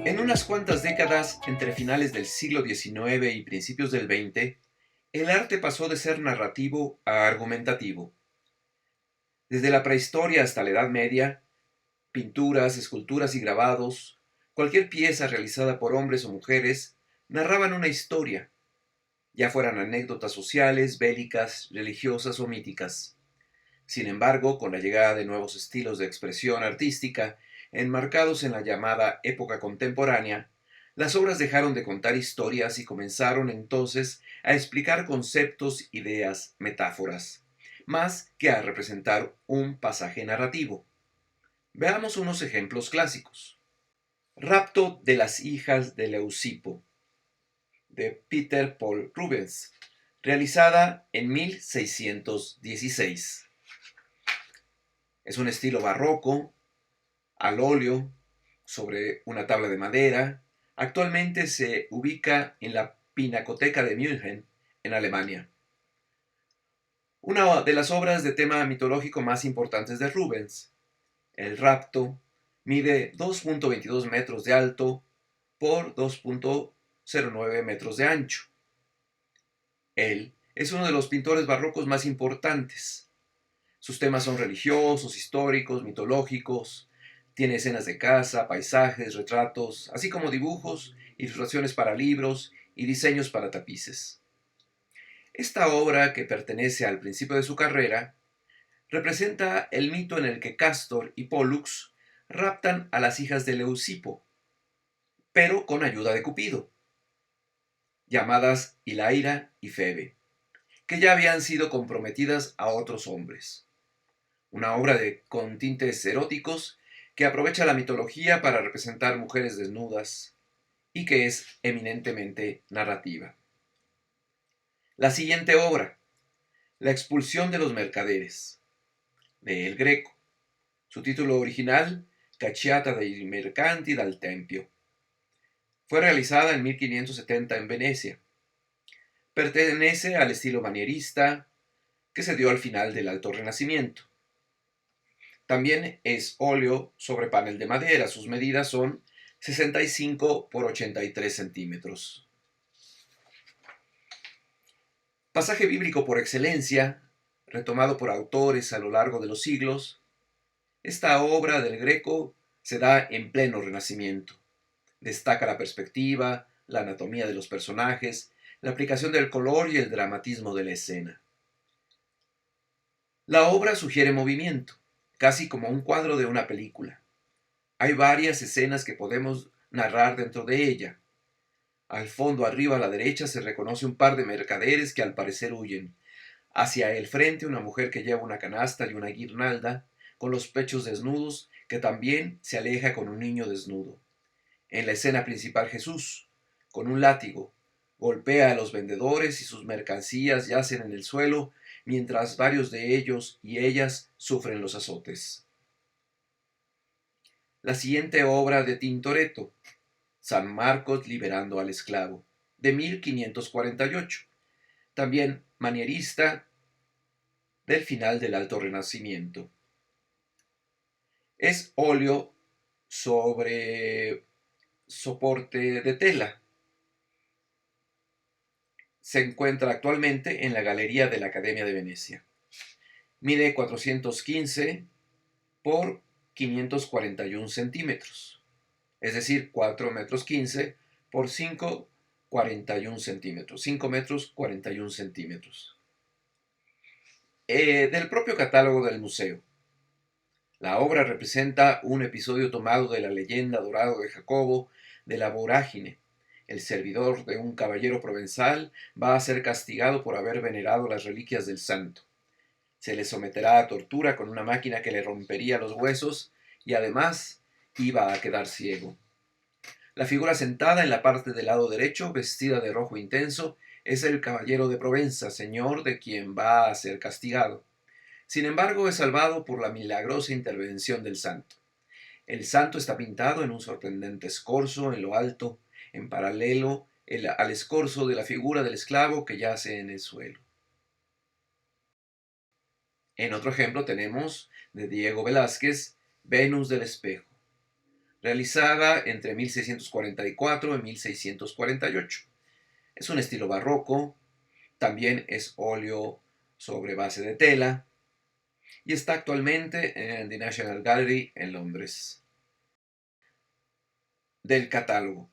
En unas cuantas décadas, entre finales del siglo XIX y principios del XX, el arte pasó de ser narrativo a argumentativo. Desde la prehistoria hasta la Edad Media, pinturas, esculturas y grabados, cualquier pieza realizada por hombres o mujeres, narraban una historia, ya fueran anécdotas sociales, bélicas, religiosas o míticas. Sin embargo, con la llegada de nuevos estilos de expresión artística, enmarcados en la llamada época contemporánea, las obras dejaron de contar historias y comenzaron entonces a explicar conceptos, ideas, metáforas, más que a representar un pasaje narrativo. Veamos unos ejemplos clásicos. Rapto de las hijas de Leucipo, de Peter Paul Rubens, realizada en 1616. Es un estilo barroco, al óleo, sobre una tabla de madera. Actualmente se ubica en la Pinacoteca de München, en Alemania. Una de las obras de tema mitológico más importantes de Rubens, El rapto, mide 2.22 metros de alto por 2.09 metros de ancho. Él es uno de los pintores barrocos más importantes. Sus temas son religiosos, históricos, mitológicos. Tiene escenas de caza, paisajes, retratos, así como dibujos, ilustraciones para libros y diseños para tapices. Esta obra, que pertenece al principio de su carrera, representa el mito en el que Castor y Pólux raptan a las hijas de Leucipo, pero con ayuda de Cupido, llamadas Hilaira y Febe, que ya habían sido comprometidas a otros hombres. Una obra con tintes eróticos que aprovecha la mitología para representar mujeres desnudas y que es eminentemente narrativa. La siguiente obra, La expulsión de los mercaderes, de El Greco. Su título original, Cacciata dei mercanti dal Tempio. Fue realizada en 1570 en Venecia. Pertenece al estilo manierista que se dio al final del Alto Renacimiento. También es óleo sobre panel de madera. Sus medidas son 65 por 83 centímetros. Pasaje bíblico por excelencia, retomado por autores a lo largo de los siglos. Esta obra del Greco se da en pleno Renacimiento. Destaca la perspectiva, la anatomía de los personajes, la aplicación del color y el dramatismo de la escena. La obra sugiere movimiento, casi como un cuadro de una película. Hay varias escenas que podemos narrar dentro de ella. Al fondo, arriba a la derecha, se reconoce un par de mercaderes que al parecer huyen. Hacia el frente, una mujer que lleva una canasta y una guirnalda, con los pechos desnudos, que también se aleja con un niño desnudo. En la escena principal, Jesús, con un látigo, golpea a los vendedores y sus mercancías yacen en el suelo, mientras varios de ellos y ellas sufren los azotes. La siguiente obra de Tintoretto, San Marcos liberando al esclavo, de 1548, también manierista del final del Alto Renacimiento. Es óleo sobre soporte de tela. Se encuentra actualmente en la Galería de la Academia de Venecia. Mide 415 por 541 centímetros, es decir, 4 metros 15 por 5,41 centímetros, 5 metros 41 centímetros. Del propio catálogo del museo. La obra representa un episodio tomado de la leyenda dorada de Jacobo de la vorágine. El servidor de un caballero provenzal va a ser castigado por haber venerado las reliquias del santo. Se le someterá a tortura con una máquina que le rompería los huesos y además iba a quedar ciego. La figura sentada en la parte del lado derecho, vestida de rojo intenso, es el caballero de Provenza, señor de quien va a ser castigado. Sin embargo, es salvado por la milagrosa intervención del santo. El santo está pintado en un sorprendente escorzo en lo alto, en paralelo al escorzo de la figura del esclavo que yace en el suelo. En otro ejemplo tenemos de Diego Velázquez, Venus del espejo. realizada entre 1644 y 1648. Es un estilo barroco, también es óleo sobre base de tela y está actualmente en The National Gallery en Londres. Del catálogo.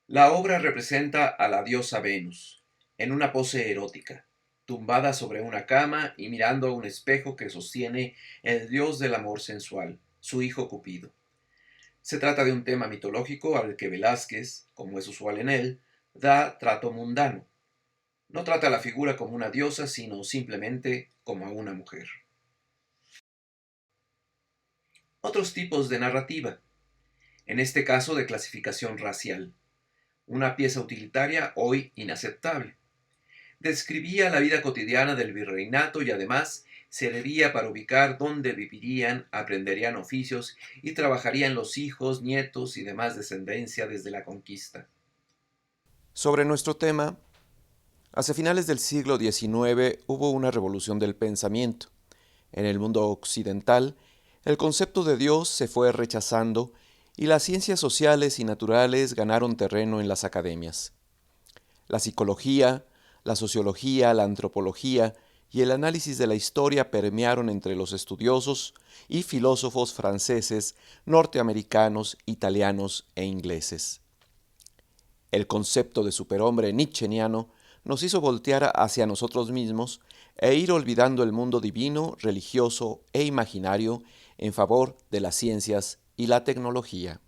La obra representa a la diosa Venus, en una pose erótica, tumbada sobre una cama y mirando a un espejo que sostiene el dios del amor sensual, su hijo Cupido. Se trata de un tema mitológico al que Velázquez, como es usual en él, da trato mundano. No trata a la figura como una diosa, sino simplemente como a una mujer. Otros tipos de narrativa, en este caso de clasificación racial. Una pieza utilitaria hoy inaceptable. Describía la vida cotidiana del virreinato y además servía para ubicar dónde vivirían, aprenderían oficios y trabajarían los hijos, nietos y demás descendencia desde la conquista. Sobre nuestro tema, hacia finales del siglo XIX hubo una revolución del pensamiento. En el mundo occidental, el concepto de Dios se fue rechazando y las ciencias sociales y naturales ganaron terreno en las academias. La psicología, la sociología, la antropología y el análisis de la historia permearon entre los estudiosos y filósofos franceses, norteamericanos, italianos e ingleses. El concepto de superhombre nietzscheano nos hizo voltear hacia nosotros mismos e ir olvidando el mundo divino, religioso e imaginario en favor de las ciencias y la tecnología.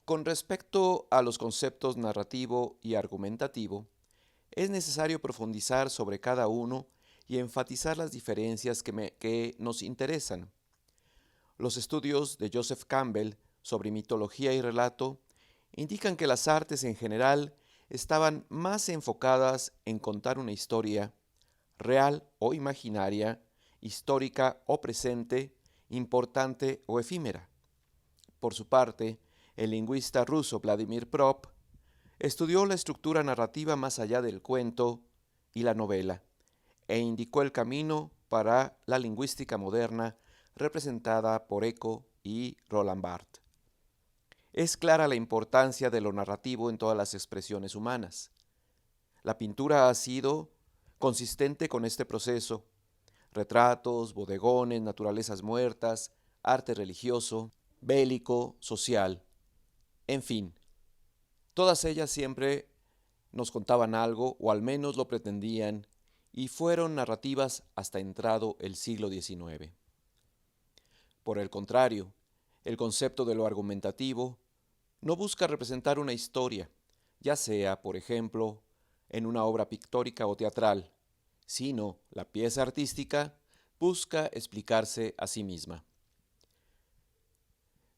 Con respecto a los conceptos narrativo y argumentativo, es necesario profundizar sobre cada uno y enfatizar las diferencias que nos interesan. Los estudios de Joseph Campbell sobre mitología y relato indican que las artes en general estaban más enfocadas en contar una historia, real o imaginaria, histórica o presente, importante o efímera. Por su parte, el lingüista ruso Vladimir Prop estudió la estructura narrativa más allá del cuento y la novela, e indicó el camino para la lingüística moderna representada por Eco y Roland Barthes. Es clara la importancia de lo narrativo en todas las expresiones humanas. La pintura ha sido consistente con este proceso. Retratos, bodegones, naturalezas muertas, arte religioso, bélico, social, en fin, todas ellas siempre nos contaban algo, o al menos lo pretendían, y fueron narrativas hasta entrado el siglo XIX. Por el contrario, el concepto de lo argumentativo no busca representar una historia, ya sea, por ejemplo, en una obra pictórica o teatral, sino la pieza artística busca explicarse a sí misma.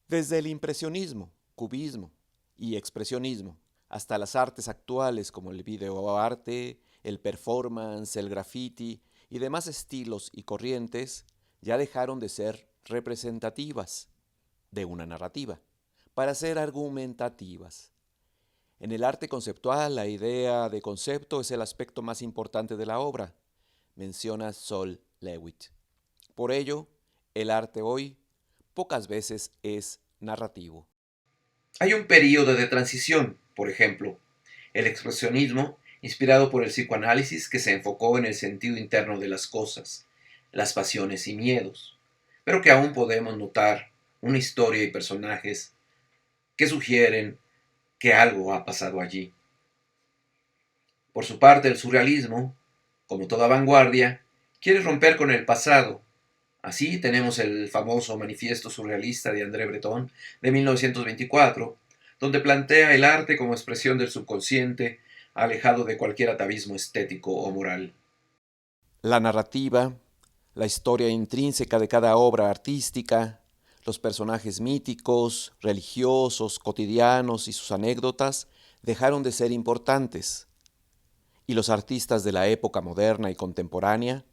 Desde el impresionismo, cubismo y expresionismo, hasta las artes actuales como el videoarte, el performance, el graffiti y demás estilos y corrientes, ya dejaron de ser representativas de una narrativa para ser argumentativas. En el arte conceptual, la idea de concepto es el aspecto más importante de la obra, menciona Sol Lewitt. Por ello, el arte hoy pocas veces es narrativo. Hay un período de transición, por ejemplo, el expresionismo, inspirado por el psicoanálisis que se enfocó en el sentido interno de las cosas, las pasiones y miedos, pero que aún podemos notar una historia y personajes que sugieren que algo ha pasado allí. Por su parte, el surrealismo, como toda vanguardia, quiere romper con el pasado. Así tenemos el famoso Manifiesto Surrealista de André Breton de 1924, donde plantea el arte como expresión del subconsciente, alejado de cualquier atavismo estético o moral. La narrativa, la historia intrínseca de cada obra artística, los personajes míticos, religiosos, cotidianos y sus anécdotas dejaron de ser importantes, y los artistas de la época moderna y contemporánea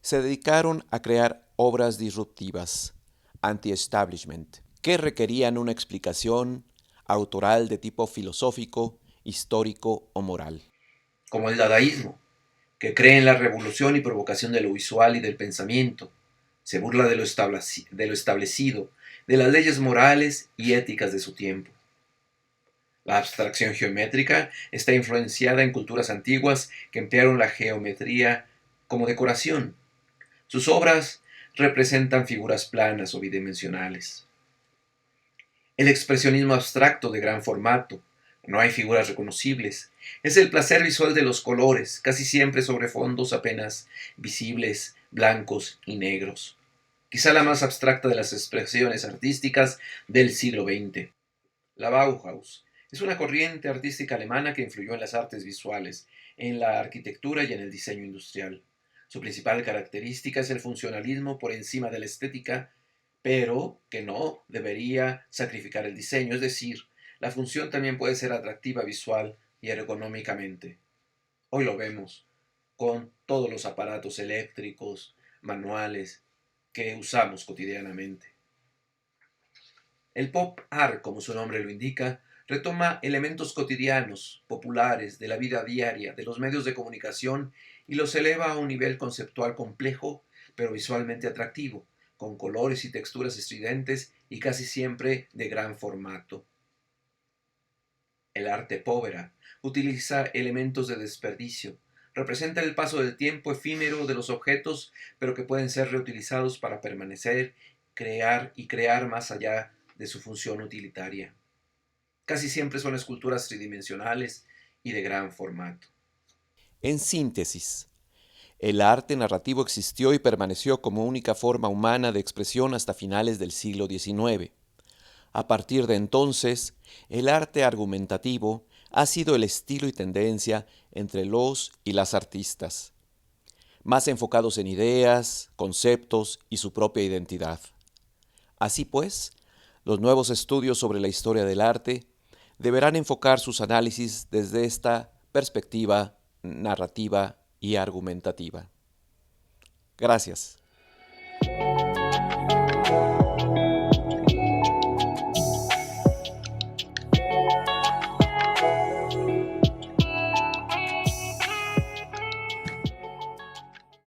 se dedicaron a crear obras disruptivas, anti-establishment, que requerían una explicación autoral de tipo filosófico, histórico o moral. Como el dadaísmo, que cree en la revolución y provocación de lo visual y del pensamiento, Se burla de lo establecido, de las leyes morales y éticas de su tiempo. La abstracción geométrica está influenciada en culturas antiguas que emplearon la geometría como decoración. Sus obras representan figuras planas o bidimensionales. El expresionismo abstracto de gran formato. No hay figuras reconocibles. Es el placer visual de los colores, casi siempre sobre fondos apenas visibles, blancos y negros. Quizá la más abstracta de las expresiones artísticas del siglo XX. La Bauhaus es una corriente artística alemana que influyó en las artes visuales, en la arquitectura y en el diseño industrial. Su principal característica es el funcionalismo por encima de la estética, pero que no debería sacrificar el diseño, es decir, la función también puede ser atractiva visual y ergonómicamente. Hoy lo vemos con todos los aparatos eléctricos, manuales que usamos cotidianamente. El pop art, como su nombre lo indica, retoma elementos cotidianos, populares, de la vida diaria, de los medios de comunicación y los eleva a un nivel conceptual complejo, pero visualmente atractivo, con colores y texturas estridentes y casi siempre de gran formato. El arte povera utiliza elementos de desperdicio, representa el paso del tiempo efímero de los objetos, pero que pueden ser reutilizados para permanecer, crear más allá de su función utilitaria. Casi siempre son esculturas tridimensionales y de gran formato. En síntesis, el arte narrativo existió y permaneció como única forma humana de expresión hasta finales del siglo XIX. A partir de entonces, el arte argumentativo ha sido el estilo y tendencia entre los y las artistas, más enfocados en ideas, conceptos y su propia identidad. Así pues, los nuevos estudios sobre la historia del arte deberán enfocar sus análisis desde esta perspectiva narrativa y argumentativa. Gracias.